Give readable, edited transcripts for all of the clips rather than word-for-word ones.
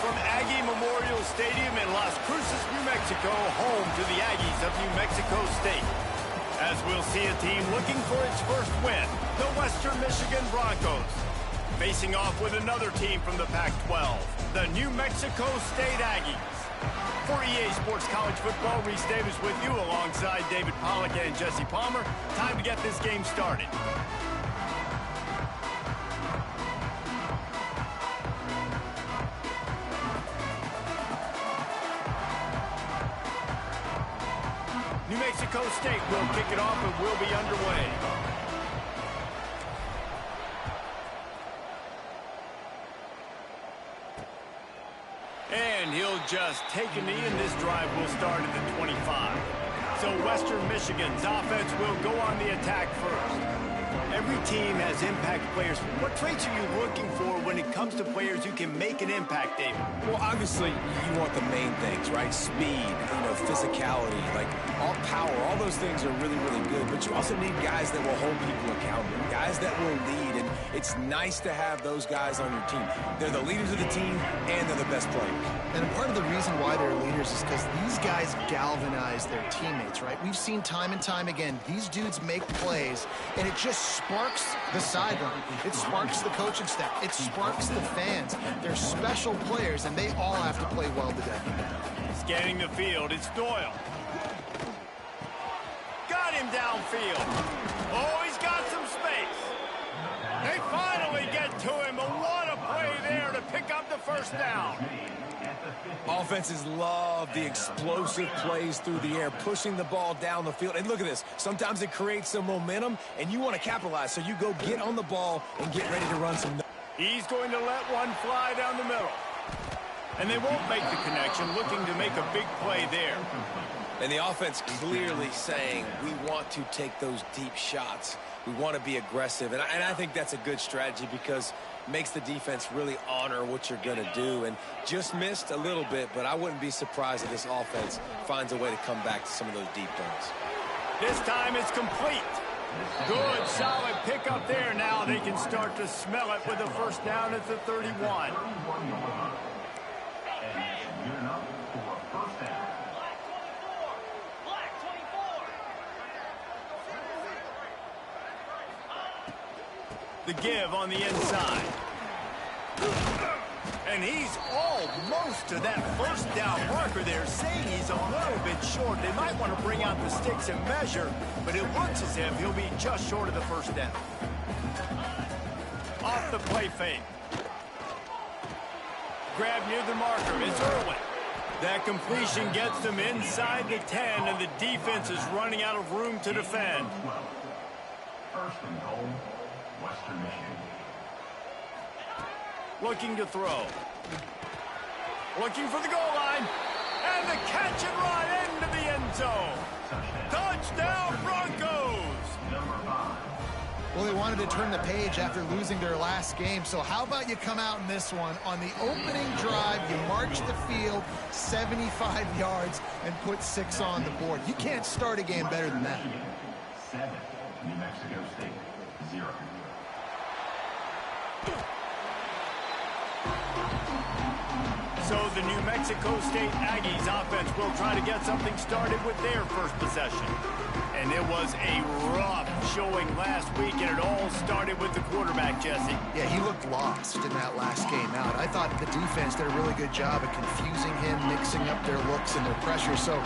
from Aggie Memorial Stadium in Las Cruces, New Mexico, home to the Aggies of New Mexico State. As we'll see a team looking for its first win, the Western Michigan Broncos. Facing off with another team from the Pac-12, the New Mexico State Aggies. For EA Sports College Football, Reese Davis with you alongside David Pollack and Jesse Palmer. Time to get this game started. New Mexico State will kick it off and will be underway. And he'll just take a knee, and this drive will start at the 25. So Western Michigan's offense will go on the attack first. Every team has impact players. What traits are you looking for when it comes to players who can make an impact, David? Well, obviously, you want the main things, right? Speed, physicality, like all power. All those things are really, really good. But you also need guys that will hold people accountable, guys that will lead. And it's nice to have those guys on your team. They're the leaders of the team, and they're the best players. And part of the reason why they're leaders is because these guys galvanize their teammates, right? We've seen time and time again, these dudes make plays, and it just sparks the sideline. It sparks the coaching staff. It sparks the fans. They're special players, and they all have to play well today. Scanning the field, it's Doyle. Got him downfield. Oh, he's got some space. They finally get to him, but what a play there to pick up the first down. Offenses love the explosive plays through the air, pushing the ball down the field. And look at this. Sometimes it creates some momentum, and you want to capitalize. So you go get on the ball and get ready to run some. He's going to let one fly down the middle. And they won't make the connection, looking to make a big play there. And the offense clearly saying, we want to take those deep shots. We want to be aggressive. And I think that's a good strategy because it makes the defense really honor what you're going to do. And just missed a little bit, but I wouldn't be surprised if this offense finds a way to come back to some of those deep throws. This time it's complete. Good, solid pickup there. Now they can start to smell it with a first down at the 31. The give on the inside. And he's almost to that first down marker there, saying he's a little bit short. They might want to bring out the sticks and measure, but it looks as if he'll be just short of the first down. Off the play fake. Grab near the marker. It's Irwin. That completion gets them inside the 10, and the defense is running out of room to defend. First and goal, Western Michigan. Looking to throw. Looking for the goal line. And the catch and run into the end zone. Touchdown, Broncos! Number 5. Well, they wanted to turn the page after losing their last game, so how about you come out in this one? On the opening drive, you march the field 75 yards and put 6 on the board. You can't start a game better than that. 7, New Mexico State, 0. So the New Mexico State Aggies offense will try to get something started with their first possession. And it was a rough showing last week, and it all started with the quarterback, Jesse. Yeah, he looked lost in that last game out. I thought the defense did a really good job of confusing him, mixing up their looks and their pressure. So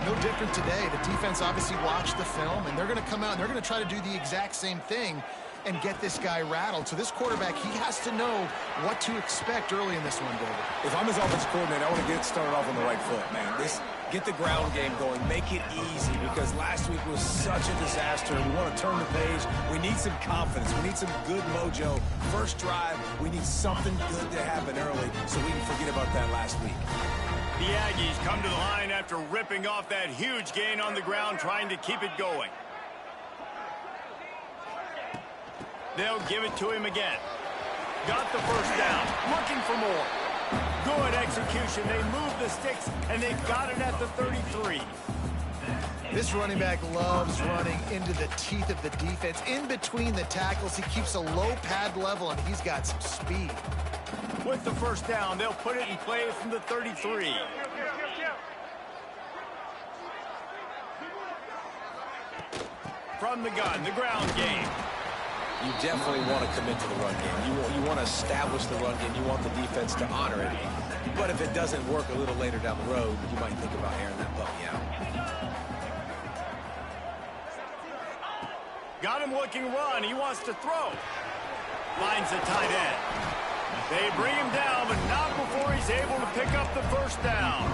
no different today. The defense obviously watched the film, and they're going to come out and they're going to try to do the exact same thing and get this guy rattled. So this quarterback, he has to know what to expect early in this one, David. If I'm his offensive coordinator, I want to get started off on the right foot, man. Get the ground game going. Make it easy because last week was such a disaster. We want to turn the page. We need some confidence. We need some good mojo. First drive, we need something good to happen early so we can forget about that last week. The Aggies come to the line after ripping off that huge gain on the ground, trying to keep it going. They'll give it to him again. Got the first down. Looking for more. Good execution. They move the sticks, and they've got it at the 33. This running back loves running into the teeth of the defense. In between the tackles, he keeps a low pad level, and he's got some speed. With the first down, they'll put it in play from the 33. From the gun, the ground game. You definitely want to commit to the run game. You want to establish the run game. You want the defense to honor it. But if it doesn't work a little later down the road, you might think about airing that puppy out. Got him looking run. He wants to throw. Finds the tight end. They bring him down, but not before he's able to pick up the first down.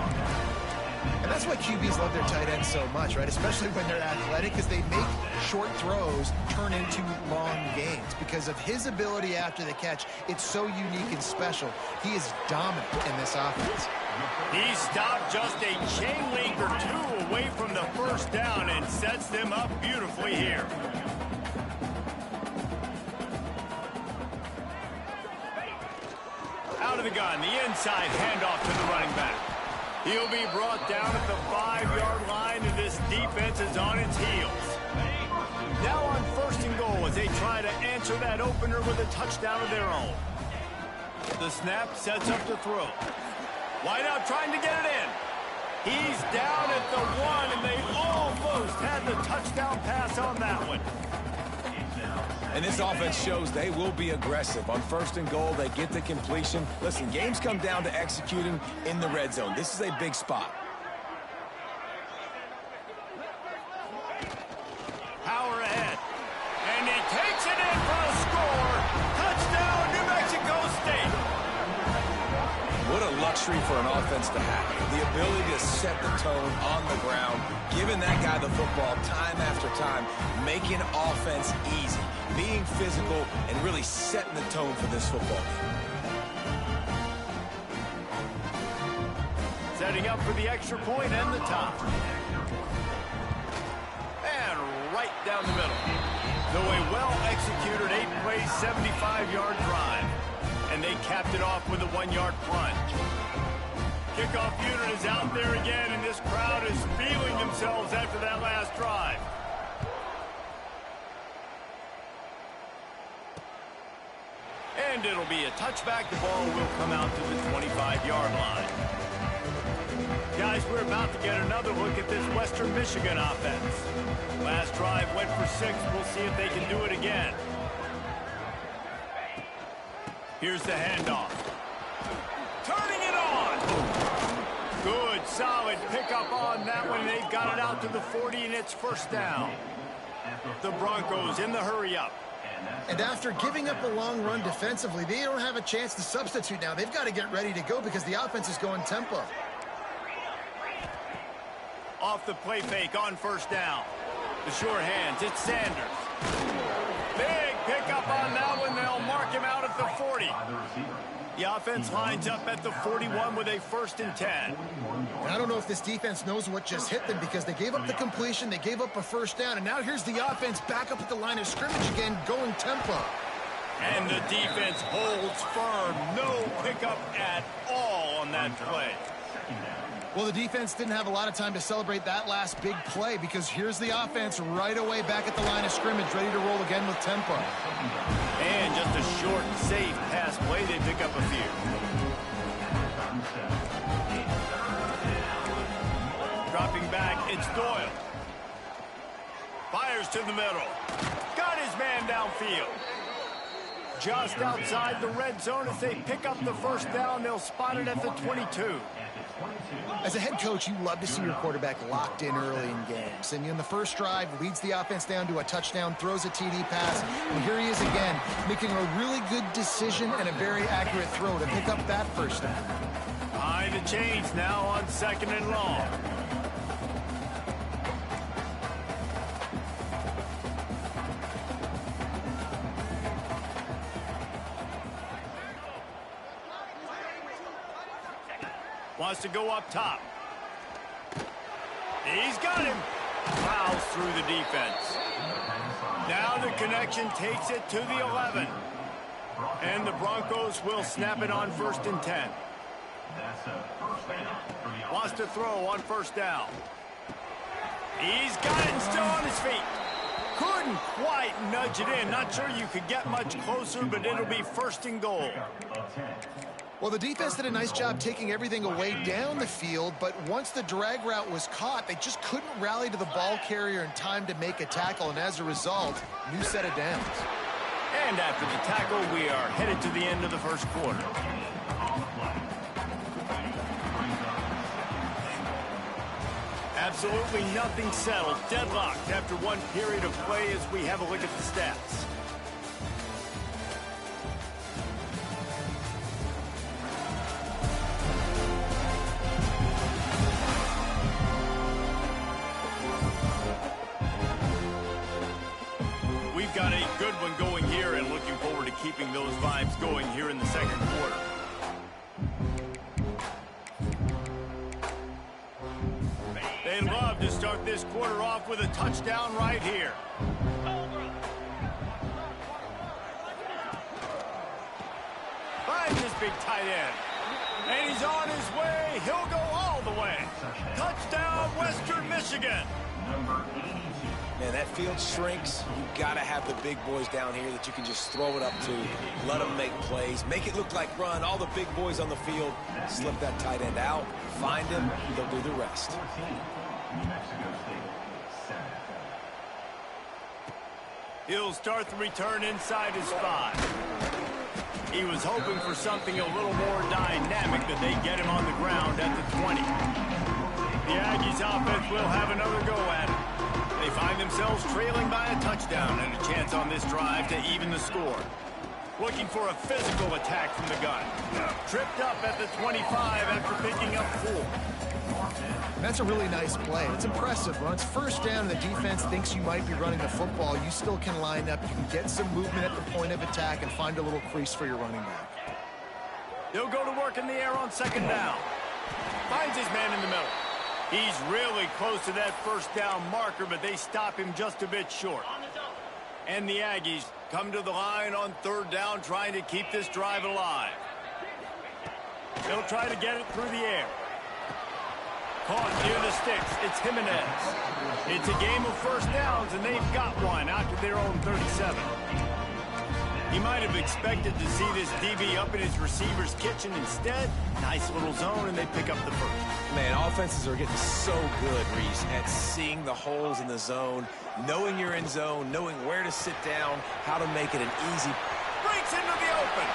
And that's why QBs love their tight ends so much, right? Especially when they're athletic, because they make short throws turn into long gains. Because of his ability after the catch, it's so unique and special. He is dominant in this offense. He stopped just a chain link or two away from the first down and sets them up beautifully here. Out of the gun, the inside handoff to the running back. He'll be brought down at the 5-yard line, and this defense is on its heels. Now on first and goal as they try to answer that opener with a touchdown of their own. The snap sets up to throw. Wideout trying to get it in. He's down at the 1, and they almost had the touchdown pass on that one. And this offense shows they will be aggressive. On first and goal, they get the completion. Listen, games come down to executing in the red zone. This is a big spot. Power ahead. And he takes it in for a score. Touchdown, New Mexico State. What a luxury for an offense to have. The ability to set the tone on the ground, giving that guy the football time after time, making offense easy, being physical, and really setting the tone for this football game. Setting up for the extra point and the top. And right down the middle. Though a well-executed 8-play, 75-yard drive. And they capped it off with a 1-yard plunge. Kickoff unit is out there again, and this crowd is feeling themselves after that last drive. And it'll be a touchback. The ball will come out to the 25-yard line. Guys, we're about to get another look at this Western Michigan offense. Last drive went for 6. We'll see if they can do it again. Here's the handoff. Turning it on. Good, solid pickup on that one. They've got it out to the 40, and it's first down. The Broncos in the hurry-up. And after giving up a long run defensively, they don't have a chance to substitute now. They've got to get ready to go because the offense is going tempo. Off the play fake on first down. The sure hands, it's Sanders. Big pickup on that one. They'll mark him out at the 40. The offense lines up at the 41 with a 1st and 10. And I don't know if this defense knows what just hit them because they gave up the completion, they gave up a first down, and now here's the offense back up at the line of scrimmage again, going tempo. And the defense holds firm. No pickup at all on that play. Well, the defense didn't have a lot of time to celebrate that last big play because here's the offense right away back at the line of scrimmage, ready to roll again with tempo. And just a short, safe pass play. They pick up a few. Dropping back, it's Doyle. Fires to the middle. Got his man downfield. Just outside the red zone as they pick up the first down. They'll spot it at the 22. As a head coach, you love to see your quarterback locked in early in games. And in the first drive, leads the offense down to a touchdown, throws a TD pass, and here he is again, making a really good decision and a very accurate throw to pick up that first down. Behind the chains now on 2nd and long. Wants to go up top. He's got him. Plows through the defense. Now the connection takes it to the 11. And the Broncos will snap it on 1st and 10. Wants to throw on first down. He's got it and still on his feet. Couldn't quite nudge it in. Not sure you could get much closer, but it'll be 1st and goal. Well, the defense did a nice job taking everything away down the field, but once the drag route was caught, they just couldn't rally to the ball carrier in time to make a tackle, and as a result, new set of downs. And after the tackle, we are headed to the end of the first quarter. Absolutely nothing settled. Deadlocked after one period of play as we have a look at the stats. We've got a good one going here and looking forward to keeping those vibes going here in the second quarter. They love to start this quarter off with a touchdown right here. Finds his big tight end. And he's on his way. He'll go all the way. Touchdown, Western Michigan. Number 82. Man, that field shrinks. You've got to have the big boys down here that you can just throw it up to, let them make plays, make it look like run. All the big boys on the field, slip that tight end out, find him, they'll do the rest. 14, New Mexico State, 7. He'll start the return inside his 5. He was hoping for something a little more dynamic, but they get him on the ground at the 20. The Aggies offense will have another go at it. They find themselves trailing by a touchdown and a chance on this drive to even the score. Looking for a physical attack from the gun. Tripped up at the 25 after picking up 4. That's a really nice play. It's impressive. When it's first down and the defense thinks you might be running the football, you still can line up. You can get some movement at the point of attack and find a little crease for your running back. He'll go to work in the air on second down. Finds his man in the middle. He's really close to that first down marker, but they stop him just a bit short. And the Aggies come to the line on third down, trying to keep this drive alive. They'll try to get it through the air. Caught near the sticks. It's Jimenez. It's a game of first downs, and they've got one out to their own 37. He might have expected to see this DB up in his receiver's kitchen. Instead, nice little zone, and they pick up the first. Man, offenses are getting so good, Reese, at seeing the holes in the zone, knowing you're in zone, knowing where to sit down, how to make it an easy. Breaks into the open.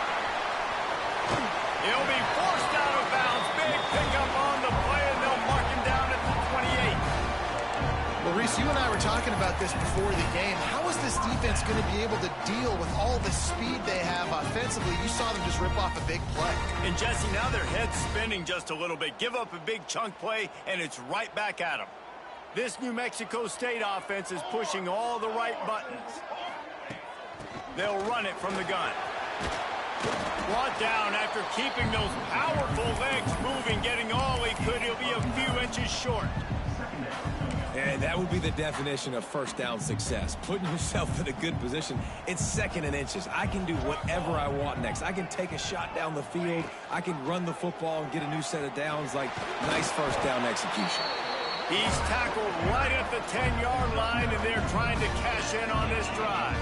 He'll be forced out of bounds. Big pickup on the play, and they'll mark him down at the 28. Well, Reese, you and I were talking about this before the game. How is this defense going to be able to deal with all the speed they have offensively? You saw them just rip off a big play. And Jesse, now their head's spinning just a little bit. Give up a big chunk play, and it's right back at them. This New Mexico State offense is pushing all the right buttons. They'll run it from the gun. Brought down after keeping those powerful legs moving, getting all he could. He'll be a few inches short. And that would be the definition of first down success. Putting yourself in a good position. It's second and inches. I can do whatever I want next. I can take a shot down the field. I can run the football and get a new set of downs. Like, nice first down execution. He's tackled right at the 10-yard line, and they're trying to cash in on this drive.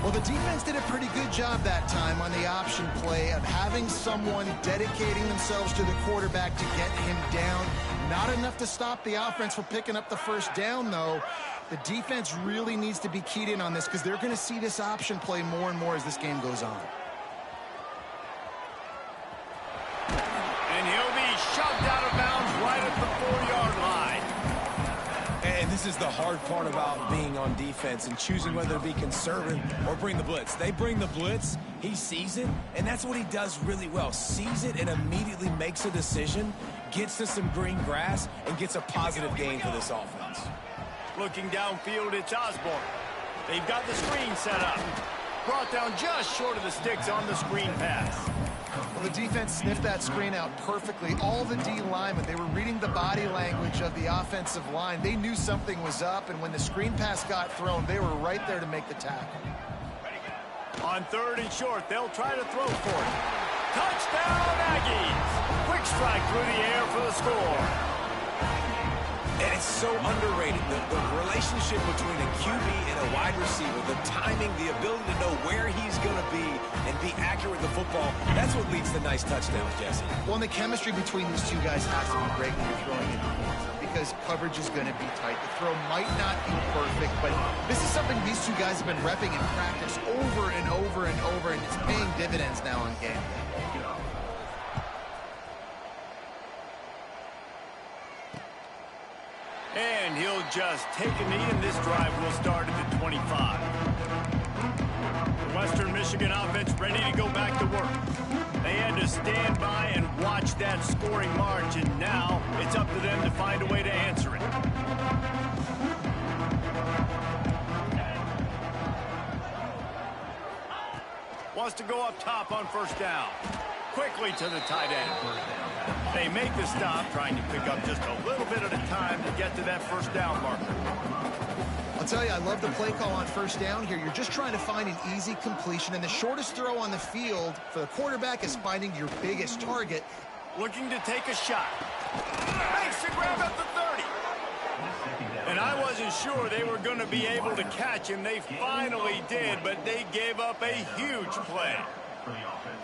Well, the defense did a pretty good job that time on the option play of having someone dedicating themselves to the quarterback to get him down. Not enough to stop the offense from picking up the first down, though. The defense really needs to be keyed in on this because they're going to see this option play more and more as this game goes on. And he'll be shoved out of bounds right at the 4-yard line. And this is the hard part about being on defense and choosing whether to be conservative or bring the blitz. They bring the blitz, he sees it, and that's what he does really well. Sees it and immediately makes a decision, gets to some green grass, and gets a positive gain for this offense. Looking downfield, it's Osborne. They've got the screen set up. Brought down just short of the sticks on the screen pass. Well, the defense sniffed that screen out perfectly. All the D linemen, they were reading the body language of the offensive line. They knew something was up, and when the screen pass got thrown, they were right there to make the tackle. On third and short, they'll try to throw for it. Touchdown, Aggies! Quick strike through the air for the score. And it's so underrated. The relationship between a QB and a wide receiver, the timing, the ability to know where he's going to be and be accurate with the football, that's what leads to nice touchdowns, Jesse. Well, and the chemistry between these two guys has to be great when you're throwing in because coverage is going to be tight. The throw might not be perfect, but this is something these two guys have been repping in practice over and over and over, and it's paying dividends now on game day. And he'll just take a knee, and this drive will start at the 25. The Western Michigan offense ready to go back to work. They had to stand by and watch that scoring march, and now it's up to them to find a way to answer it. Wants to go up top on first down. Quickly to the tight end. They make the stop, trying to pick up just a little bit at a time to get to that first down marker. I'll tell you, I love the play call on first down here. You're just trying to find an easy completion, and the shortest throw on the field for the quarterback is finding your biggest target. Looking to take a shot. Makes the grab at the 30. And I wasn't sure they were going to be able to catch him. They finally did, but they gave up a huge play. For the offense.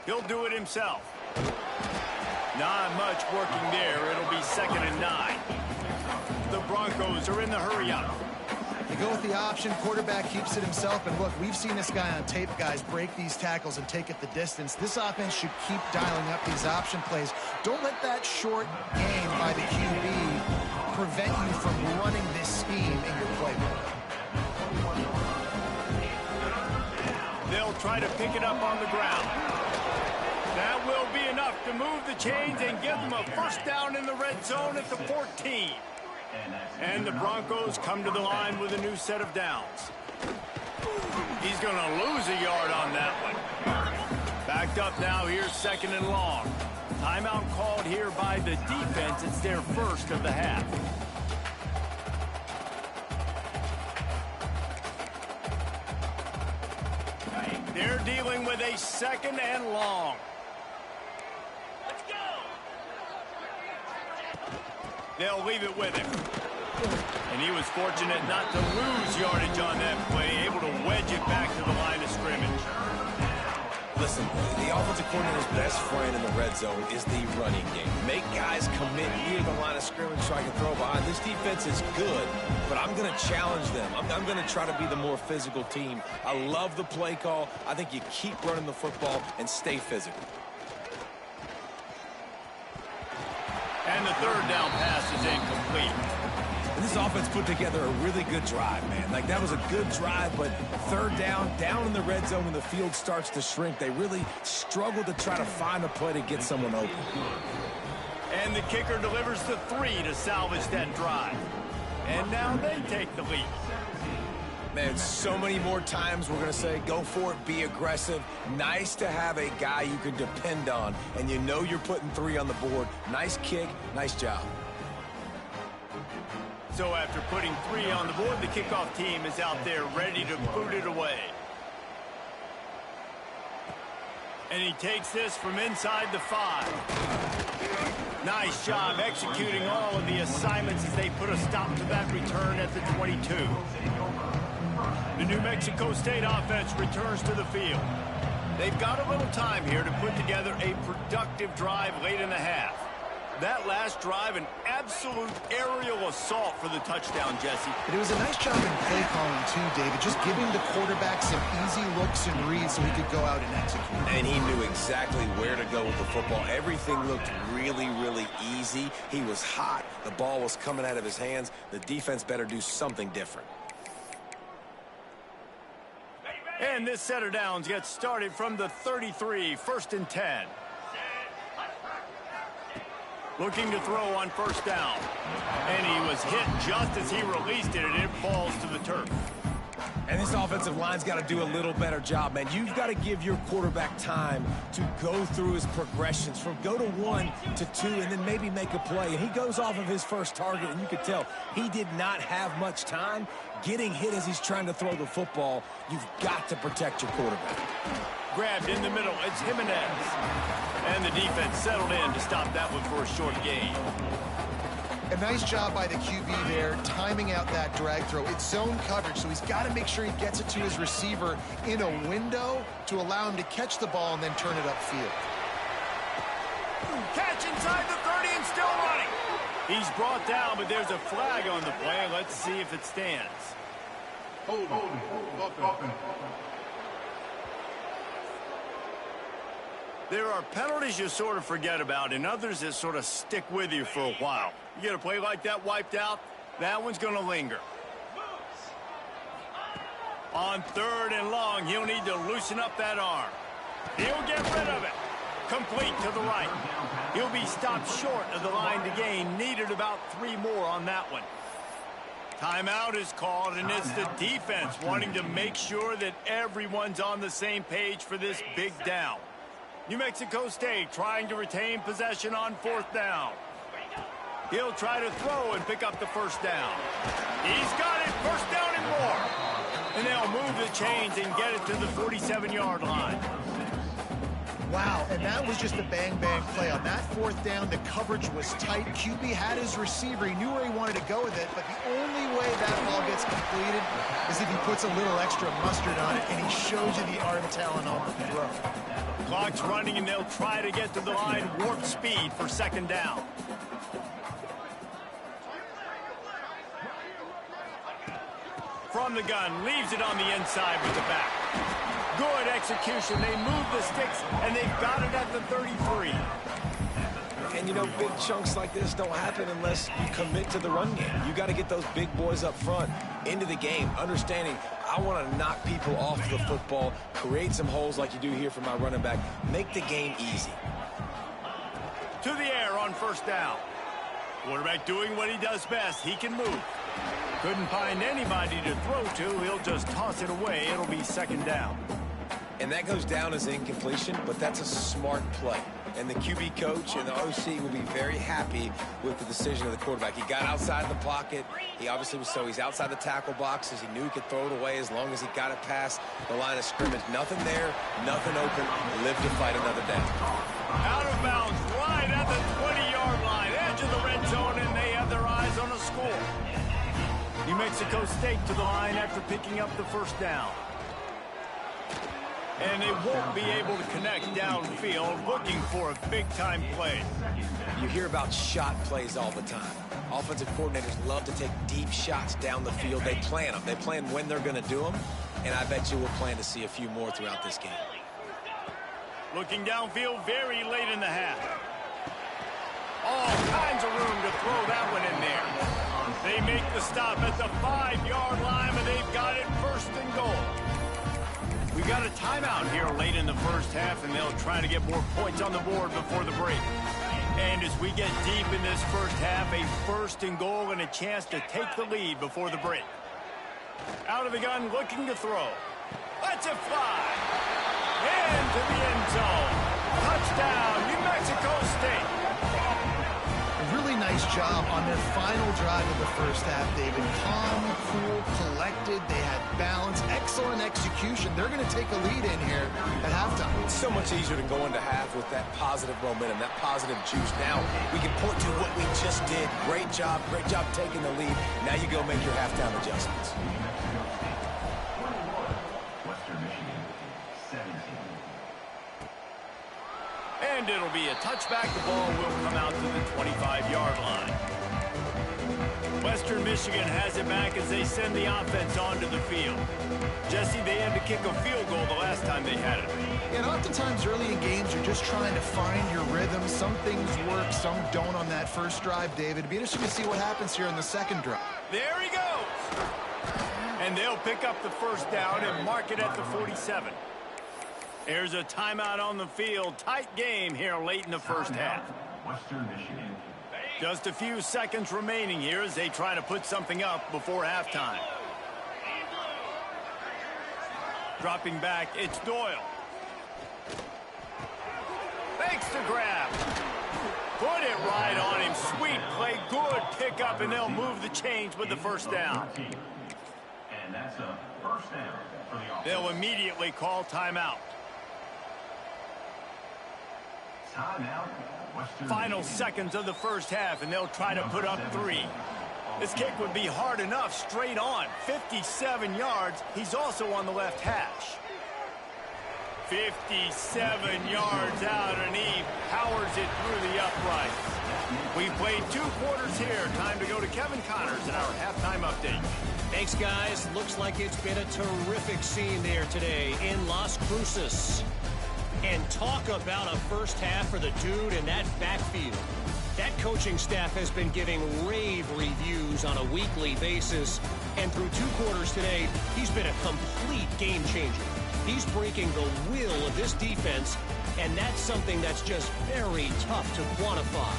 He'll do it himself. Not much working there. It'll be 2nd and 9. The Broncos are in the hurry-up. They go with the option. Quarterback keeps it himself. And look, we've seen this guy on tape, guys, break these tackles and take it the distance. This offense should keep dialing up these option plays. Don't let that short game by the QB prevent you from running this scheme in your playbook. They'll try to pick it up on the ground. That will be enough to move the chains and give them a first down in the red zone at the 14. And the Broncos come to the line with a new set of downs. He's going to lose a yard on that one. Backed up now, here's 2nd and long. Timeout called here by the defense. It's their first of the half. They're dealing with a 2nd and long. They'll leave it with him. And he was fortunate not to lose yardage on that play, able to wedge it back to the line of scrimmage. Listen, the offensive coordinator's best friend in the red zone is the running game. Make guys commit near the line of scrimmage so I can throw behind. This defense is good, but I'm going to challenge them. I'm going to try to be the more physical team. I love the play call. I think you keep running the football and stay physical. And the 3rd down pass is incomplete. And this offense put together a really good drive, man. Like, that was a good drive, but 3rd down in the red zone when the field starts to shrink, they really struggle to try to find a play to get someone open. And the kicker delivers the 3 to salvage that drive. And now they take the lead. Man, so many more times we're going to say, go for it, be aggressive. Nice to have a guy you can depend on, and you know you're putting 3 on the board. Nice kick, nice job. So after putting 3 on the board, the kickoff team is out there ready to boot it away. And he takes this from inside the 5. Nice job executing all of the assignments as they put a stop to that return at the 22. The New Mexico State offense returns to the field. They've got a little time here to put together a productive drive late in the half. That last drive, an absolute aerial assault for the touchdown, Jesse. But it was a nice job in play calling, too, David, just giving the quarterback some easy looks and reads so he could go out and execute. And he knew exactly where to go with the football. Everything looked really, really easy. He was hot. The ball was coming out of his hands. The defense better do something different. And this set of downs gets started from the 33, 1st and 10. Looking to throw on first down. And he was hit just as he released it, and it falls to the turf. And this offensive line's got to do a little better job, man. You've got to give your quarterback time to go through his progressions from go to 1 to 2 and then maybe make a play. And he goes off of his first target, and you could tell he did not have much time getting hit as he's trying to throw the football. You've got to protect your quarterback. Grabbed in the middle, it's Jimenez. And the defense settled in to stop that one for a short gain. A nice job by the QB there, timing out that drag throw. It's zone coverage, so he's got to make sure he gets it to his receiver in a window to allow him to catch the ball and then turn it upfield. Catch inside the 30 and still running. He's brought down, but there's a flag on the play. Let's see if it stands. Hold. There are penalties you sort of forget about and others that sort of stick with you for a while. You get a play like that wiped out, that one's going to linger. On 3rd and long, he'll need to loosen up that arm. He'll get rid of it. Complete to the right. He'll be stopped short of the line to gain. Needed about 3 more on that one. Timeout is called, and it's the defense wanting to make sure that everyone's on the same page for this big down. New Mexico State trying to retain possession on 4th down. He'll try to throw and pick up the first down. He's got it, first down and more. And they'll move the chains and get it to the 47-yard line. Wow, and that was just a bang-bang play. On that 4th down, the coverage was tight. QB had his receiver. He knew where he wanted to go with it, but the only way that ball gets completed is if he puts a little extra mustard on it, and he shows you the arm talent on the throw. Clock's running, and they'll try to get to the line warp speed for 2nd down. From the gun, leaves it on the inside with the back. Good execution. They move the sticks, and they've got it at the 33. And, you know, big chunks like this don't happen unless you commit to the run game. You got to get those big boys up front into the game, understanding I want to knock people off the football, create some holes like you do here for my running back, make the game easy. To the air on 1st down. Quarterback doing what he does best. He can move. Couldn't find anybody to throw to. He'll just toss it away. It'll be 2nd down. And that goes down as incompletion, but that's a smart play. And the QB coach and the OC will be very happy with the decision of the quarterback. He got outside the pocket. He obviously was he's outside the tackle boxes. He knew he could throw it away as long as he got it past the line of scrimmage. Nothing there, nothing open. Live to fight another down. Out of bounds, right at the 20-yard line, edge of the red zone, and they have their eyes on a score. New Mexico State to the line after picking up the 1st down. And they won't be able to connect downfield, looking for a big-time play. You hear about shot plays all the time. Offensive coordinators love to take deep shots down the field. They plan them. They plan when they're going to do them, and I bet you we'll plan to see a few more throughout this game. Looking downfield very late in the half. All kinds of room to throw that one in there. They make the stop at the 5-yard line, but they've got it 1st and goal. We got a timeout here late in the 1st half, and they'll try to get more points on the board before the break. And as we get deep in this 1st half, a 1st and goal and a chance to take the lead before the break. Out of the gun, looking to throw. Let's it fly. Into the end zone. Touchdown, New Mexico State. A really nice job on their final drive of the 1st half, David. Calm, cool, collected. They had balance, excellent execution. They're going to take a lead in here at halftime. It's so much easier to go into half with that positive momentum, that positive juice. Now we can point to what we just did. Great job taking the lead. Now you go make your halftime adjustments. Western Michigan, 17. And it'll be a touchback. The ball will come out to the 25-yard line. Western Michigan has it back as they send the offense onto the field. Jesse, they had to kick a field goal the last time they had it. And oftentimes early in games, you're just trying to find your rhythm. Some things work, some don't on that 1st drive, David. It'd be interesting to see what happens here in the 2nd drive. There he goes. And they'll pick up the 1st down and mark it at the 47. There's a timeout on the field. Tight game here late in the 1st half. Western Michigan. Just a few seconds remaining here as they try to put something up before halftime. Dropping back, it's Doyle. Makes the grab. Put it right on him. Sweet play, good pickup, and they'll move the chains with the first down. And that's a first down for the offense. They'll immediately call timeout. Timeout. Western Final Michigan. seconds of the first half, and they'll try to put up 3. This kick would be hard enough, straight on. 57 yards. He's also on the left hash. 57 yards out, and he powers it through the uprights. We played 2 quarters here. Time to go to Kevin Connors in our halftime update. Thanks, guys. Looks like it's been a terrific scene there today in Las Cruces. And talk about a first half for the dude in that backfield. That coaching staff has been giving rave reviews on a weekly basis. And through 2 quarters today, he's been a complete game changer. He's breaking the will of this defense, and that's something that's just very tough to quantify.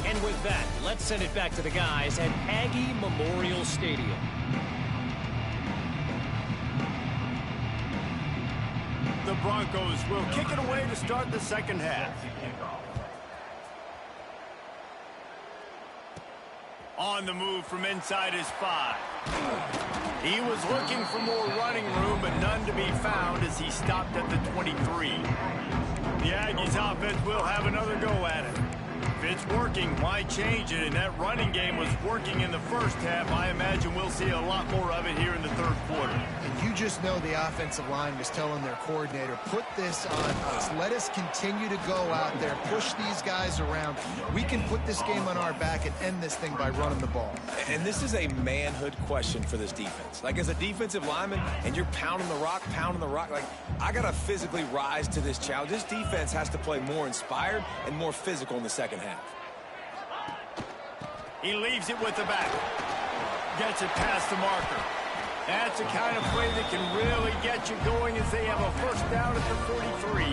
And with that, let's send it back to the guys at Aggie Memorial Stadium. The Broncos will kick it away to start the second half. On the move from inside his 5. He was looking for more running room, but none to be found as he stopped at the 23. The Aggies offense will have another go at it. If it's working, why change it? And that running game was working in the first half. I imagine we'll see a lot more of it here in the third quarter. And you just know the offensive line was telling their coordinator, put this on us. Let us continue to go out there, push these guys around. We can put this game on our back and end this thing by running the ball. And this is a manhood question for this defense. Like, as a defensive lineman, and you're pounding the rock, like, I got to physically rise to this challenge. This defense has to play more inspired and more physical in the second half. He leaves it with the back. Gets it past the marker. That's the kind of play that can really get you going as they have a first down at the 43.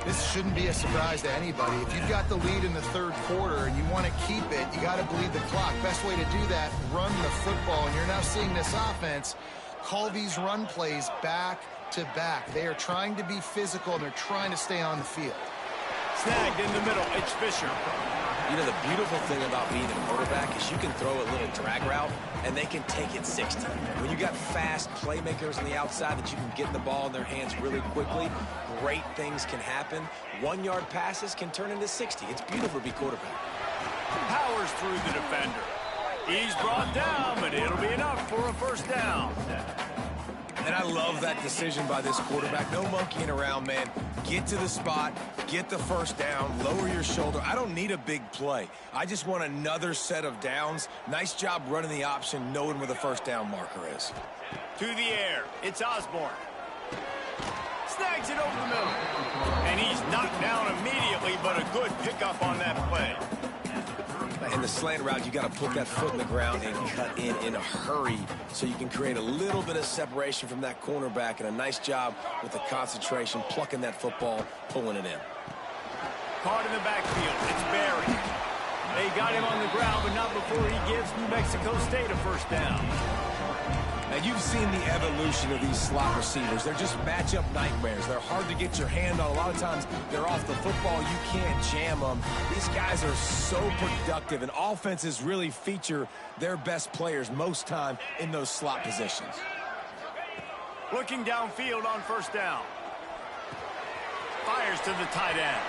This shouldn't be a surprise to anybody. If you've got the lead in the third quarter and you want to keep it, you got to bleed the clock. Best way to do that, run the football. And you're now seeing this offense call these run plays back to back. They are trying to be physical, and they're trying to stay on the field. Snagged in the middle, it's Fisher. You know, the beautiful thing about being a quarterback is you can throw a little drag route, and they can take it 60. When you got fast playmakers on the outside that you can get the ball in their hands really quickly, great things can happen. 1-yard passes can turn into 60. It's beautiful to be quarterback. Powers through the defender. He's brought down, but it'll be enough for a first down. And I love that decision by this quarterback. No monkeying around, man. Get to the spot, get the first down, lower your shoulder. I don't need a big play. I just want another set of downs. Nice job running the option, knowing where the first down marker is. To the air, it's Osborne. Snags it over the middle. And he's knocked down immediately, but a good pickup on that play. In the slant route, you got to put that foot in the ground and cut in a hurry so you can create a little bit of separation from that cornerback, and a nice job with the concentration, plucking that football, pulling it in. Caught in the backfield, it's Barry. They got him on the ground, but not before he gives New Mexico State a first down. Now, you've seen the evolution of these slot receivers. They're just matchup nightmares. They're hard to get your hand on. A lot of times, they're off the football. You can't jam them. These guys are so productive, and offenses really feature their best players most time in those slot positions. Looking downfield on first down. Fires to the tight end.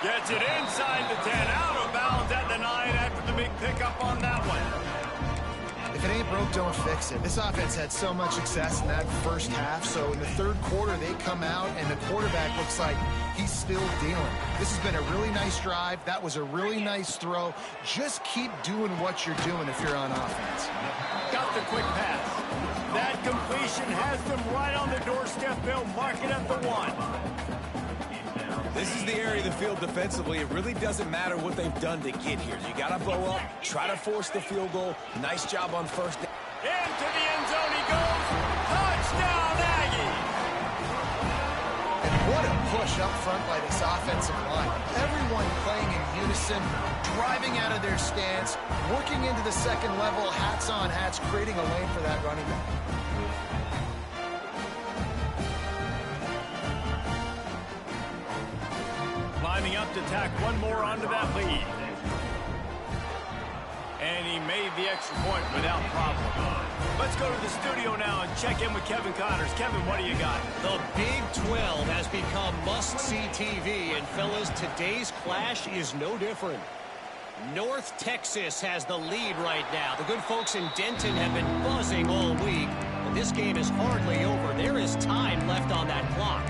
Gets it inside the 10, out of bounds at the 9 after the big pickup on that one. If it ain't broke, don't fix it. This offense had so much success in that first half, so in the third quarter, they come out, and the quarterback looks like he's still dealing. This has been a really nice drive. That was a really nice throw. Just keep doing what you're doing if you're on offense. Got the quick pass. That completion has them right on the doorstep. They'll mark it at the 1. This is the area of the field defensively. It really doesn't matter what they've done to get here. You got to blow up, try to force the field goal. Nice job on first down. Into the end zone he goes. Touchdown, Aggies! And what a push up front by this offensive line. Everyone playing in unison, driving out of their stance, working into the second level, hats on hats, creating a lane for that running back. lining up to tack one more onto that lead. And he made the extra point without problem. Let's go to the studio now and check in with Kevin Connors. Kevin, what do you got? The Big 12 has become must-see TV, and fellas, today's clash is no different. North Texas has the lead right now. The good folks in Denton have been buzzing all week, and this game is hardly over. There is time left on that clock.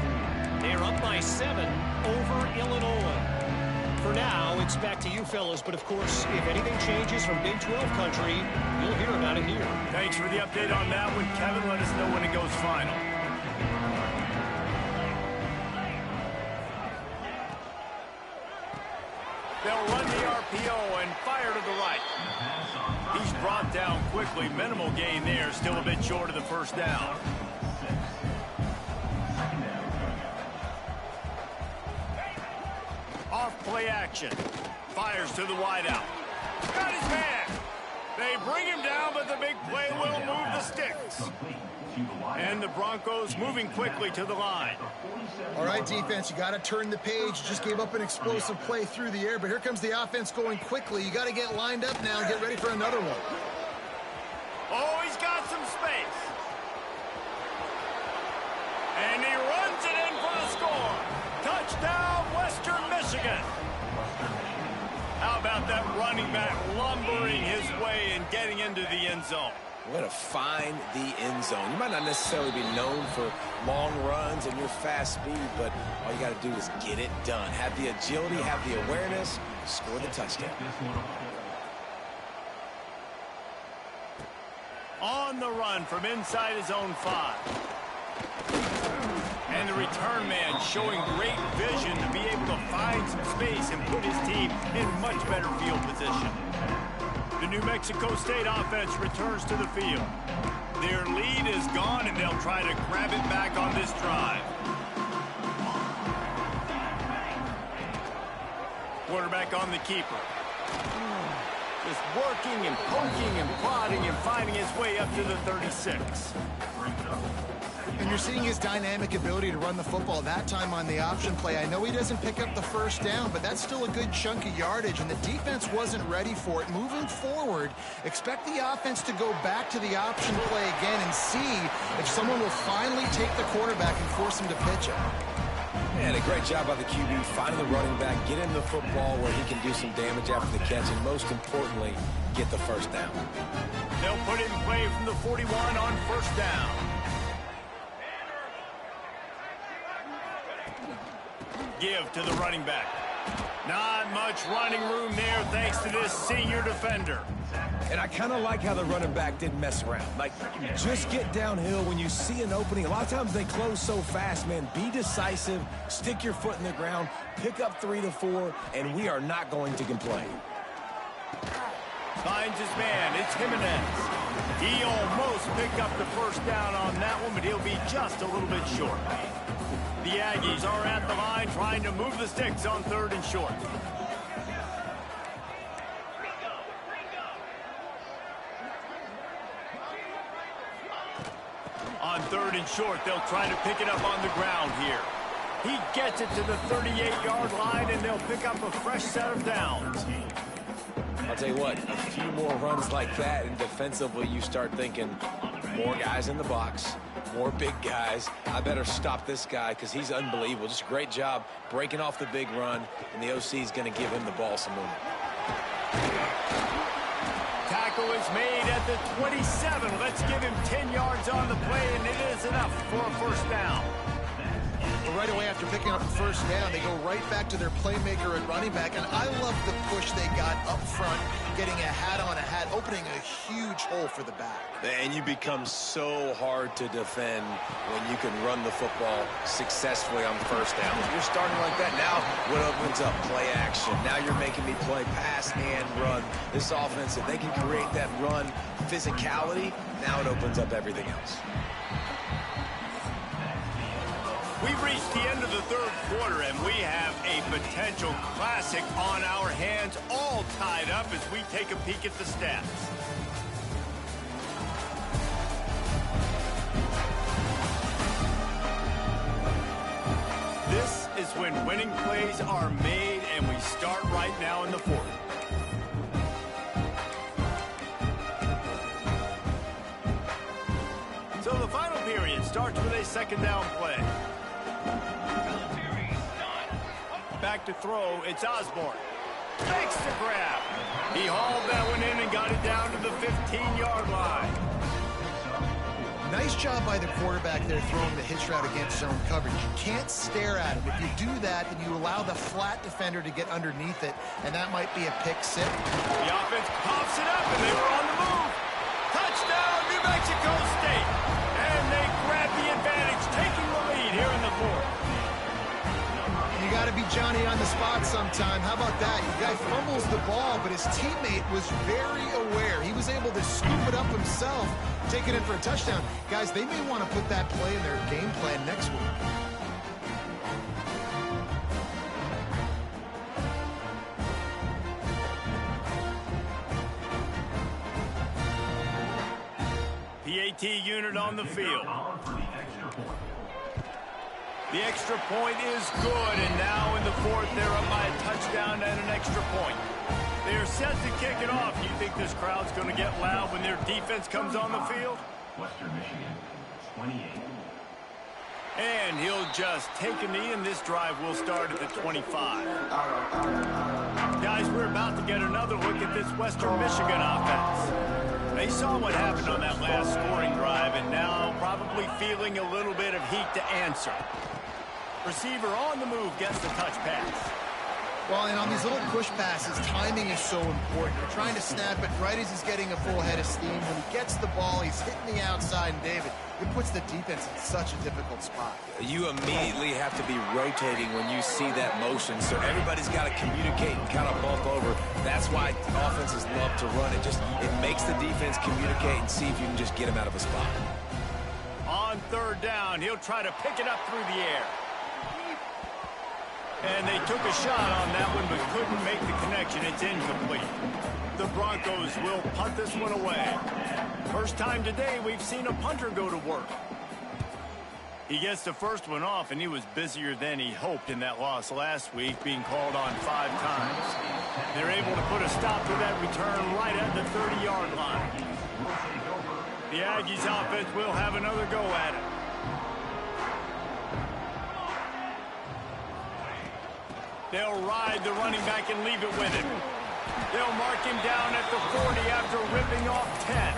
They're up by 7 over Illinois. For now, it's back to you fellas, but of course, if anything changes from Big 12 country, you'll hear about it here. Thanks for the update on that one, Kevin. Let us know when it goes final. They'll run the RPO and fire to the right. He's brought down quickly. Minimal gain there. Still a bit short of the first down. Off play action. Fires to the wideout. Got his man. They bring him down, but the big play will move the sticks. And the Broncos moving quickly to the line. All right, defense, you got to turn the page. Just gave up an explosive play through the air, but here comes the offense going quickly. You got to get lined up now and get ready for another one. Oh, he's got some space. And he runs it in for the score. Touchdown, Western Michigan. How about that running back lumbering his way and getting into the end zone? Way to find the end zone. You might not necessarily be known for long runs and your fast speed, but all you got to do is get it done. Have the agility, have the awareness, score the touchdown. On the run from inside his own 5. And the return man showing great vision to be able to find some space and put his team in much better field position. The New Mexico State offense returns to the field. Their lead is gone, and they'll try to grab it back on this drive. Quarterback on the keeper. Just working and poking and prodding and finding his way up to the 36. And you're seeing his dynamic ability to run the football, that time on the option play. I know he doesn't pick up the first down, but that's still a good chunk of yardage, and the defense wasn't ready for it. Moving forward, expect the offense to go back to the option play again and see if someone will finally take the quarterback and force him to pitch it. And a great job by the QB, finding the running back, get him the football where he can do some damage after the catch, and most importantly, get the first down. They'll put it in play from the 41 on first down. Give to the running back. Not much running room there thanks to this senior defender. And I kind of like how the running back didn't mess around. Like, just get downhill when you see an opening. A lot of times they close so fast, man. Be decisive, stick your foot in the ground, pick up 3 to 4, and we are not going to complain. Finds his man. It's Jimenez. He almost picked up the first down on that one, but he'll be just a little bit short. The Aggies are at the line trying to move the sticks on 3rd and short. On 3rd and short, they'll try to pick it up on the ground here. He gets it to the 38-yard line, and they'll pick up a fresh set of downs. I'll tell you what, a few more runs like that, and defensively you start thinking more guys in the box, more big guys. I better stop this guy because he's unbelievable. Just a great job breaking off the big run, and the OC is going to give him the ball some movement. Tackle is made at the 27. Let's give him 10 yards on the play, and it is enough for a first down. Well, right away after picking up the first down, they go right back to their playmaker at running back, and I love the push they got up front, getting a hat on a hat, opening a huge hole for the back. And you become so hard to defend when you can run the football successfully on first down. If you're starting like that, now what opens up? Play action. Now you're making me play pass and run. This offense, if they can create that run physicality, now it opens up everything else. We've reached the end of the 3rd quarter, and we have a potential classic on our hands, all tied up as we take a peek at the stats. This is when winning plays are made, and we start right now in the fourth. So the final period starts with a second down play. Back to throw, it's Osborne. Makes the grab. He hauled that one in and got it down to the 15-yard line. Nice job by the quarterback there throwing the hitch route against zone coverage. You can't stare at him. If you do that, then you allow the flat defender to get underneath it, and that might be a pick six. The offense pops it up, and they were on the move. Touchdown, New Mexico State. And they grab the advantage, taking the lead here in the fourth. You got to be Johnny on the spot sometime. How about that? The guy fumbles the ball, but his teammate was very aware. He was able to scoop it up himself, take it in for a touchdown. Guys, they may want to put that play in their game plan next week. PAT unit on the field. The extra point is good, and now in the fourth, they're up by a touchdown and an extra point. They're set to kick it off. You think this crowd's going to get loud when their defense comes on the field? Western Michigan, 28. And he'll just take a knee, and this drive will start at the 25. Guys, we're about to get another look at this Western Michigan offense. They saw what happened on that last scoring drive, and now probably feeling a little bit of heat to answer. Receiver on the move gets the touch pass. Well, and on these little push passes, timing is so important. You're trying to snap it right as he's getting a full head of steam. When he gets the ball, he's hitting the outside, and David, it puts the defense in such a difficult spot. You immediately have to be rotating when you see that motion, so everybody's got to communicate and kind of bump over. That's why offenses love to run it. It makes the defense communicate and see if you can just get him out of a spot. On third down, he'll try to pick it up through the air. And they took a shot on that one, but couldn't make the connection. It's incomplete. The Broncos will punt this one away. First time today we've seen a punter go to work. He gets the first one off, and he was busier than he hoped in that loss last week, being called on 5 times. They're able to put a stop to that return right at the 30-yard line. The Aggies offense will have another go at it. They'll ride the running back and leave it with him. They'll mark him down at the 40 after ripping off 10.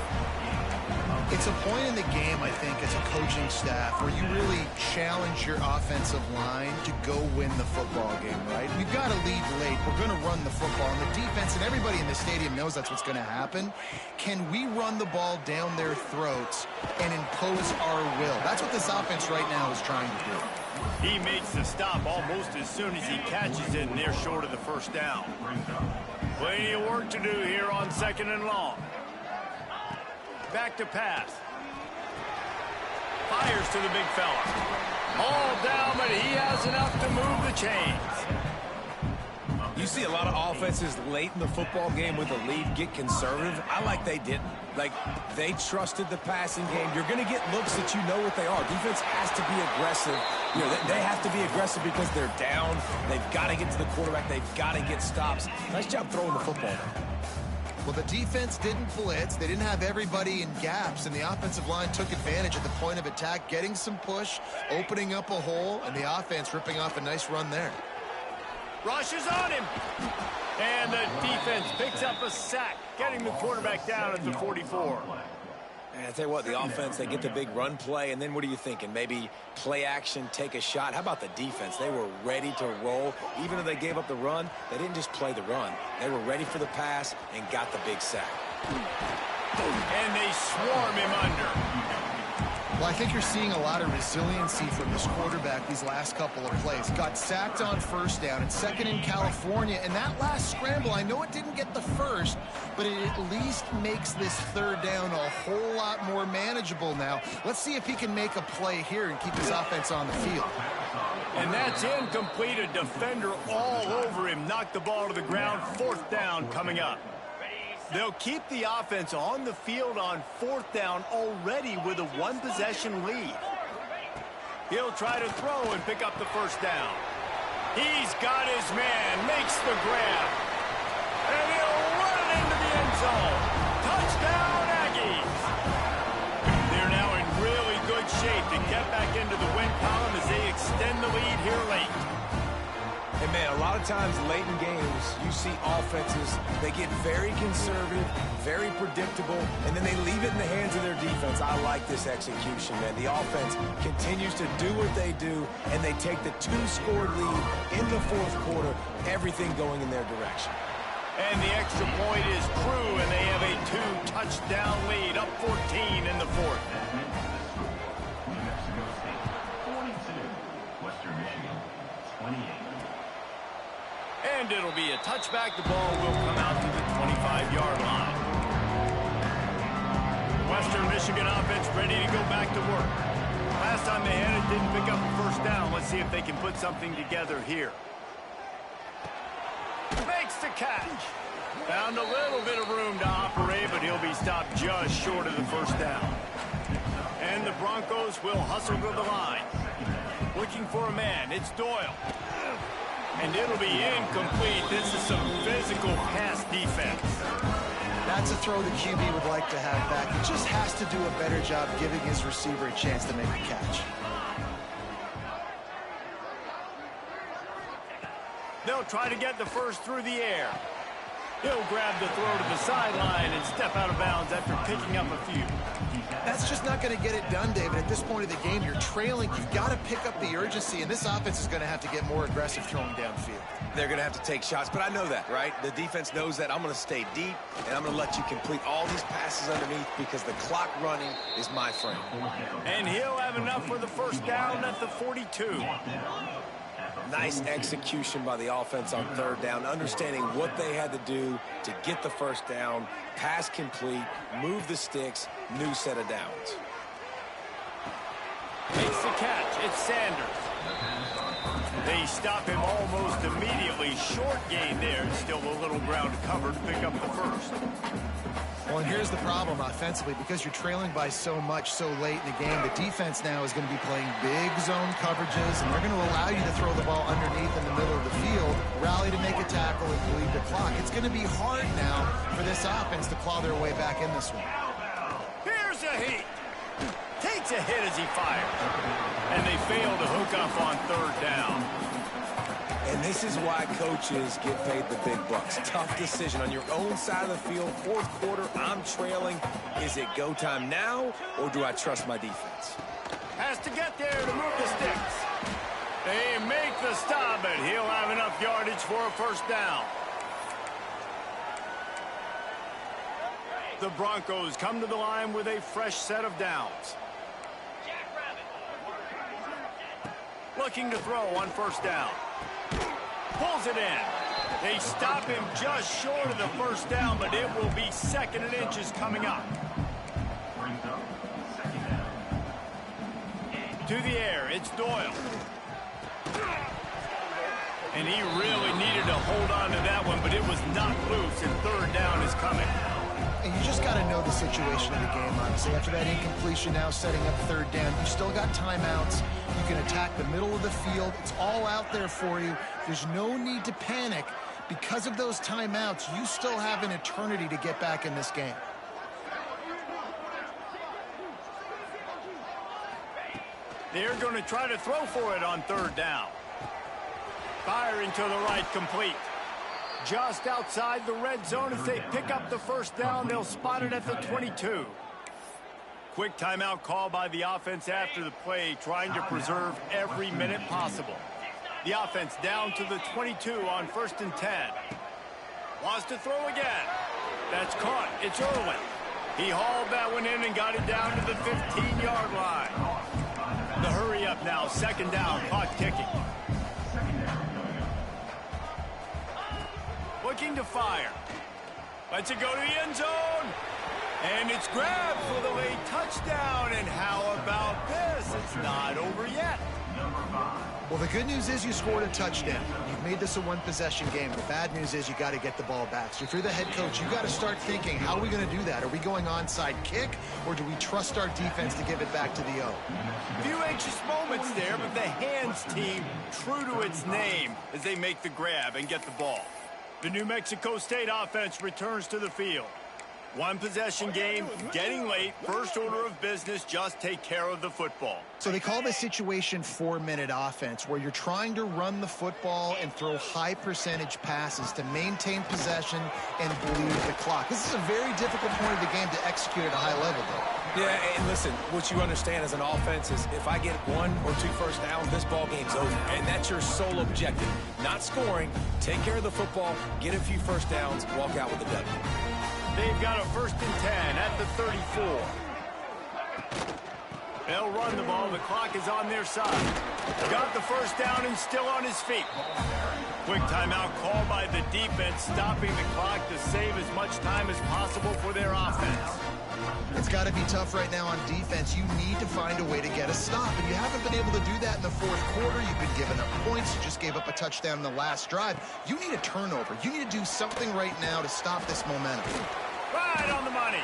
It's a point in the game, I think, as a coaching staff where you really challenge your offensive line to go win the football game, right? We've got to lead late. We're going to run the football. And the defense and everybody in the stadium knows that's what's going to happen. Can we run the ball down their throats and impose our will? That's what this offense right now is trying to do. He makes the stop almost as soon as he catches it, and they're short of the first down. Plenty of work to do here on 2nd and long. Back to pass. Fires to the big fella. All down, but he has enough to move the chains. You see a lot of offenses late in the football game with a lead get conservative. I like they didn't. Like, they trusted the passing game. You're going to get looks that you know what they are. Defense has to be aggressive. You know, they have to be aggressive because they're down. They've got to get to the quarterback. They've got to get stops. Nice job throwing the football. Well, the defense didn't blitz. They didn't have everybody in gaps, and the offensive line took advantage at the point of attack, getting some push, opening up a hole, and the offense ripping off a nice run there. Rushes on him. And the defense picks up a sack, getting the quarterback down at the 44. And I tell you what, the offense, they get the big run play, and then what are you thinking? Maybe play action, take a shot. How about the defense? They were ready to roll. Even though they gave up the run, they didn't just play the run. They were ready for the pass and got the big sack. And they swarm him under. Well, I think you're seeing a lot of resiliency from this quarterback these last couple of plays. Got sacked on first down and second in California. And that last scramble, I know it didn't get the first, but it at least makes this third down a whole lot more manageable now. Let's see if he can make a play here and keep his offense on the field. And that's incomplete. A defender all over him. Knocked the ball to the ground. 4th down coming up. They'll keep the offense on the field on 4th down already with a 1-possession lead. He'll try to throw and pick up the first down. He's got his man, makes the grab. And he'll run it into the end zone. Touchdown, Aggies. They're now in really good shape to get back into the win column as they extend the lead here late. And, man, a lot of times late in games, you see offenses, they get very conservative, very predictable, and then they leave it in the hands of their defense. I like this execution, man. The offense continues to do what they do, and they take the 2-score lead in the fourth quarter, everything going in their direction. And the extra point is true, and they have a 2-touchdown lead, up 14 in the fourth. New Mexico State, 42. Western Michigan, 28. And it'll be a touchback. The ball will come out to the 25-yard line. Western Michigan offense ready to go back to work. Last time they had it, didn't pick up a first down. Let's see if they can put something together here. Makes the catch. Found a little bit of room to operate, but he'll be stopped just short of the first down. And the Broncos will hustle to the line. Looking for a man. It's Doyle. And it'll be incomplete. This is some physical pass defense. That's a throw the QB would like to have back. He just has to do a better job giving his receiver a chance to make the catch. They'll try to get the first through the air. He'll grab the throw to the sideline and step out of bounds after picking up a few. That's just not going to get it done, David. At this point of the game, you're trailing. You've got to pick up the urgency, and this offense is going to have to get more aggressive throwing downfield. They're going to have to take shots, but I know that, right? The defense knows that. I'm going to stay deep, and I'm going to let you complete all these passes underneath because the clock running is my friend. And he'll have enough for the first down at the 42. Nice execution by the offense on third down, understanding what they had to do to get the first down, pass complete, move the sticks, new set of downs. Makes the catch. It's Sanders. They stop him almost immediately. Short gain there. Still a little ground covered to pick up the first. Well, and here's the problem offensively. Because you're trailing by so much so late in the game, the defense now is going to be playing big zone coverages, and they're going to allow you to throw the ball underneath in the middle of the field, rally to make a tackle, and bleed the clock. It's going to be hard now for this offense to claw their way back in this one. Here's a heat. Takes a hit as he fires. And they fail to hook up on third down. And this is why coaches get paid the big bucks. Tough decision on your own side of the field. Fourth quarter, I'm trailing. Is it go time now, or do I trust my defense? Has to get there to move the sticks. They make the stop, but he'll have enough yardage for a first down. The Broncos come to the line with a fresh set of downs. Looking to throw on first down. Pulls it in. They stop him just short of the first down, but it will be 2nd and inches coming up. To the air, it's Doyle. And he really needed to hold on to that one, but it was not loose, and third down is coming. And you just got to know the situation of the game, honestly. After that incompletion, now setting up third down, you still got timeouts. You can attack the middle of the field. It's all out there for you. There's no need to panic. Because of those timeouts, you still have an eternity to get back in this game. They're going to try to throw for it on third down. Firing to the right, complete. Just outside the red zone as they pick up the first down. They'll spot it at the 22. Quick timeout call by the offense after the play, trying to preserve every minute possible. The offense down to the 22 on 1st and 10. Wants to throw again. That's caught. It's Irwin. He hauled that one in and got it down to the 15-yard line. The hurry up now. 2nd down. Clock ticking. Looking to fire. Lets it go to the end zone. And it's grabbed for the late touchdown. And how about this? It's not over yet. Well, the good news is you scored a touchdown. You've made this a one-possession game. The bad news is you got to get the ball back. So if you're the head coach, you got to start thinking, how are we going to do that? Are we going onside kick, or do we trust our defense to give it back to the O? Few anxious moments there, but the hands team true to its name as they make the grab and get the ball. The New Mexico State offense returns to the field. One possession game, getting late, first order of business, just take care of the football. So they call this situation 4-minute offense, where you're trying to run the football and throw high percentage passes to maintain possession and bleed the clock. This is a very difficult point of the game to execute at a high level, though. Yeah, and listen, what you understand as an offense is if I get 1 or 2 first downs, this ball game's over. And that's your sole objective. Not scoring, take care of the football, get a few first downs, walk out with a W. They've got a 1st and 10 at the 34. They'll run the ball. The clock is on their side. Got the first down and still on his feet. Quick timeout called by the defense, stopping the clock to save as much time as possible for their offense. It's got to be tough right now on defense. You need to find a way to get a stop, and you haven't been able to do that in the 4th quarter. You've been giving up points. You just gave up a touchdown in the last drive. You need a turnover. You need to do something right now to stop this momentum. Right on the money.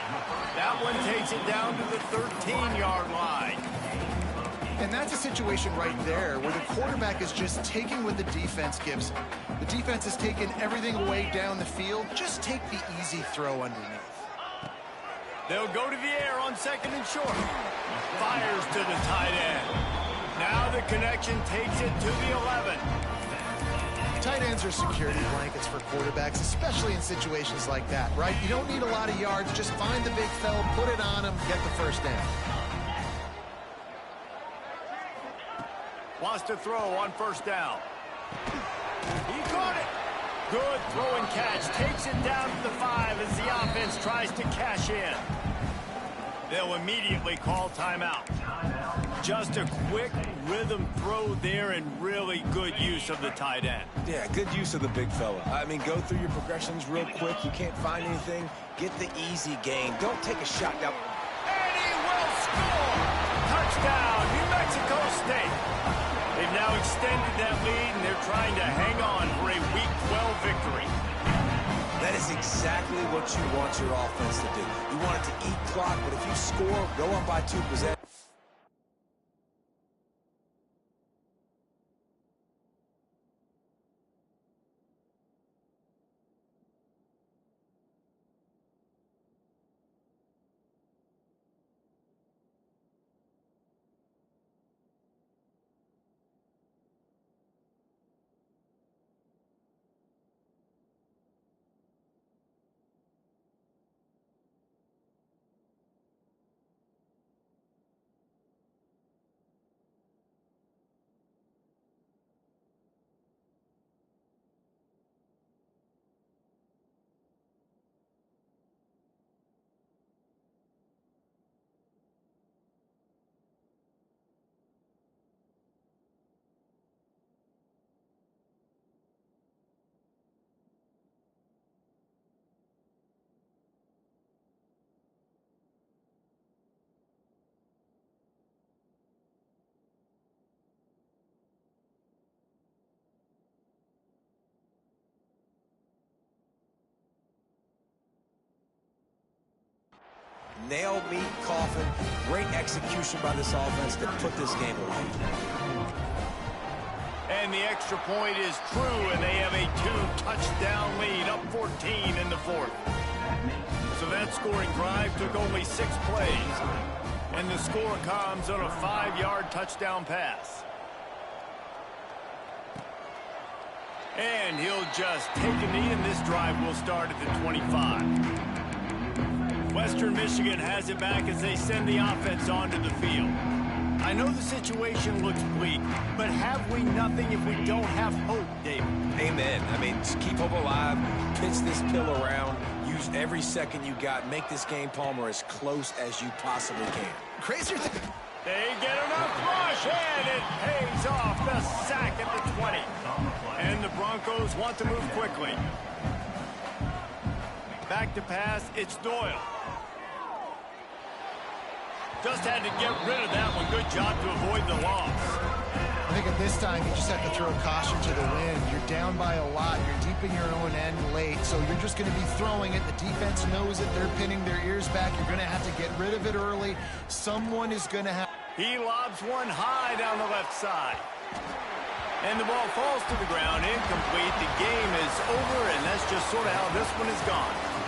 That one takes it down to the 13-yard line. And that's a situation right there where the quarterback is just taking what the defense gives him. The defense is taking everything away down the field. Just take the easy throw underneath. They'll go to the air on 2nd and short. Fires to the tight end. Now the connection takes it to the 11. Tight ends are security blankets for quarterbacks, especially in situations like that, right? You don't need a lot of yards. Just find the big fella, put it on him, get the first down. Wants to throw on 1st down. He caught it. Good throw and catch. Takes it down to the 5 as the offense tries to cash in. They'll immediately call timeout. Just a quick rhythm throw there and really good use of the tight end. Yeah, good use of the big fella. I mean, go through your progressions real quick. You can't find anything. Get the easy gain. Don't take a shot down. And he will score! Touchdown, New Mexico State. They've now extended that lead, and they're trying to hang on for a Week 12 victory. That is exactly what you want your offense to do. You want it to eat clock, but if you score, go up by 2 possessions. Nail meat coffin. Great execution by this offense to put this game away. And the extra point is true, and they have a 2-touchdown lead, up 14 in the 4th. So that scoring drive took only 6 plays, and the score comes on a 5-yard touchdown pass. And he'll just take a knee, and this drive will start at the 25. Western Michigan has it back as they send the offense onto the field. I know the situation looks bleak, but have we nothing if we don't have hope, David? Amen. I mean, just keep hope alive, pitch this pill around, use every second you got, make this game, Palmer, as close as you possibly can. Crazier thing. They get enough rush, and it pays off. The sack at the 20. And the Broncos want to move quickly. Back to pass, it's Doyle. Just had to get rid of that one. Good job to avoid the loss. I this time you just have to throw caution to the wind. You're down by a lot. You're deep in your own end late, so you're just going to be throwing it. The defense knows it. They're pinning their ears back. You're going to have to get rid of it early. Someone is going to have... He lobs one high down the left side. And the ball falls to the ground, incomplete. The game is over, and that's just sort of how this one is gone.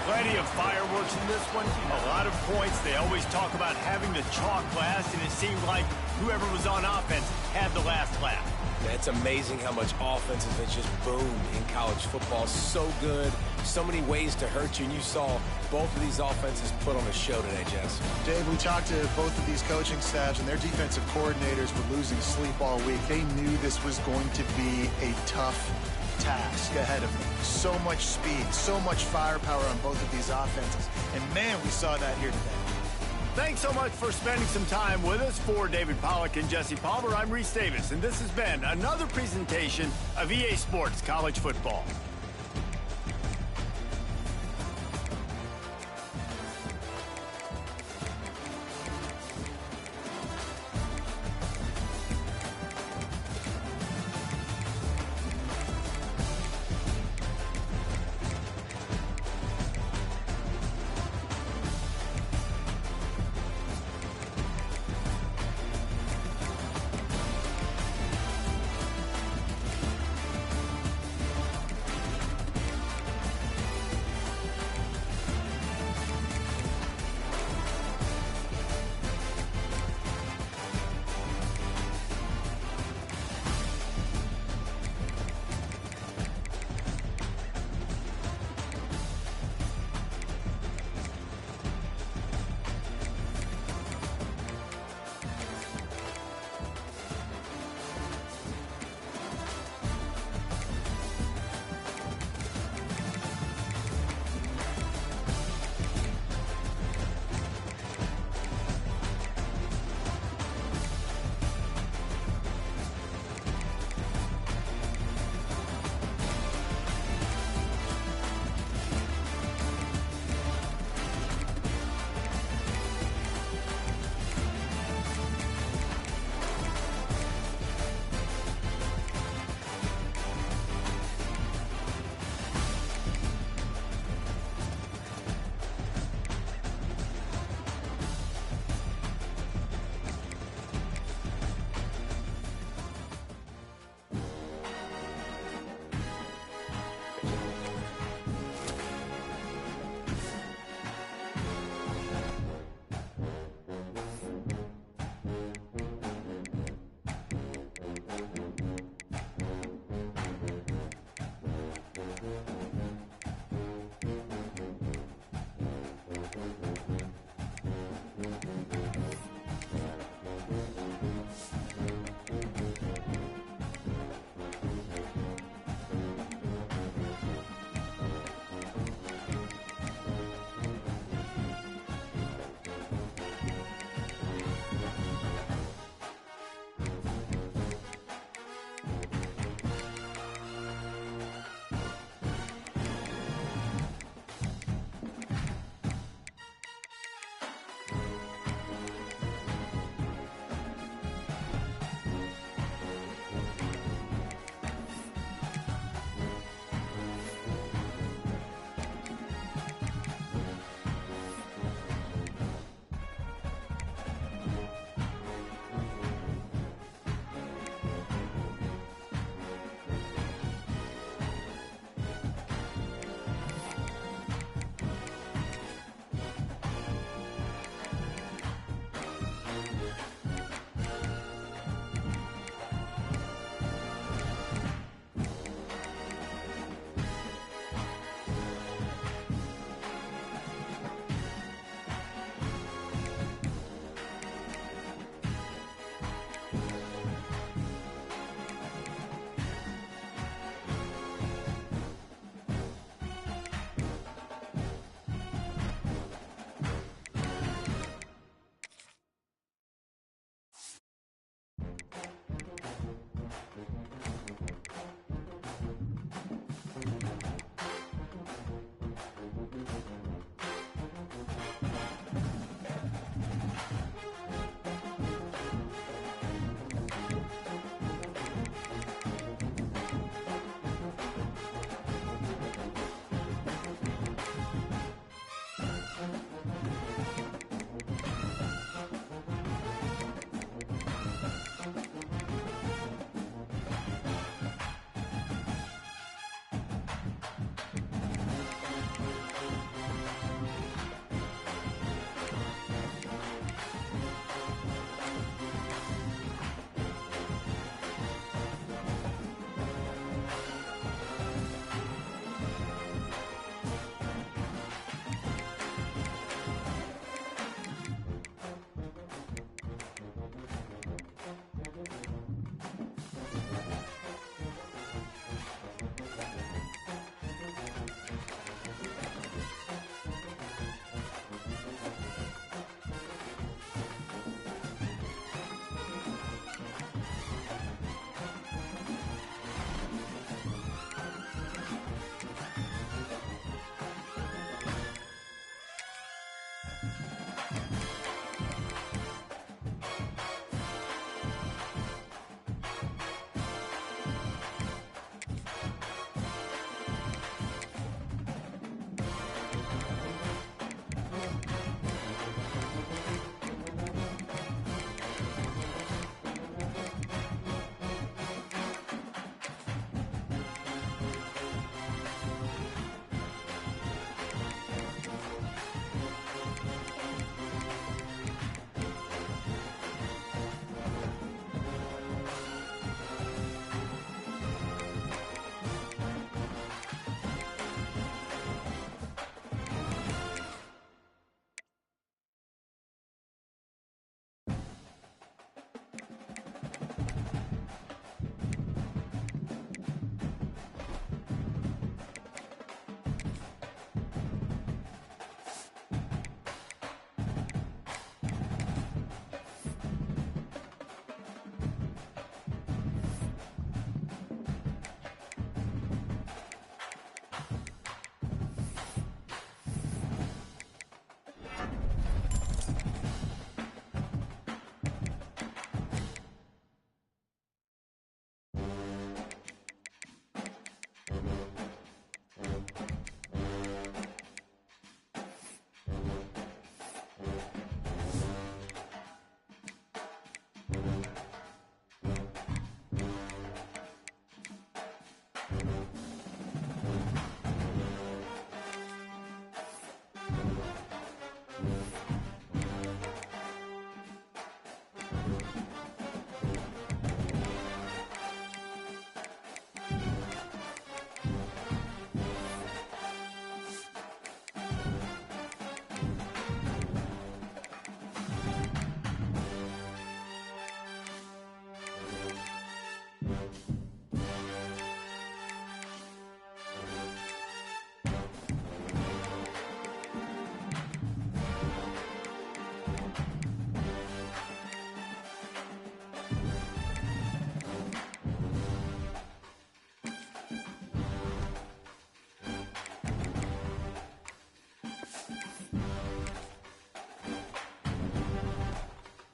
Plenty of fireworks in this one, a lot of points. They always talk about having the chalk last, and it seemed like whoever was on offense had the last laugh. Yeah, it's amazing how much offenses have just boomed in college football. So good, so many ways to hurt you, and you saw both of these offenses put on a show today, Jess. Dave, we talked to both of these coaching staffs, and their defensive coordinators were losing sleep all week. They knew this was going to be a tough task ahead of them. So much speed, so much firepower on both of these offenses. And man, we saw that here today. Thanks so much for spending some time with us. For David Pollack and Jesse Palmer, I'm Reese Davis, and this has been another presentation of EA Sports College Football.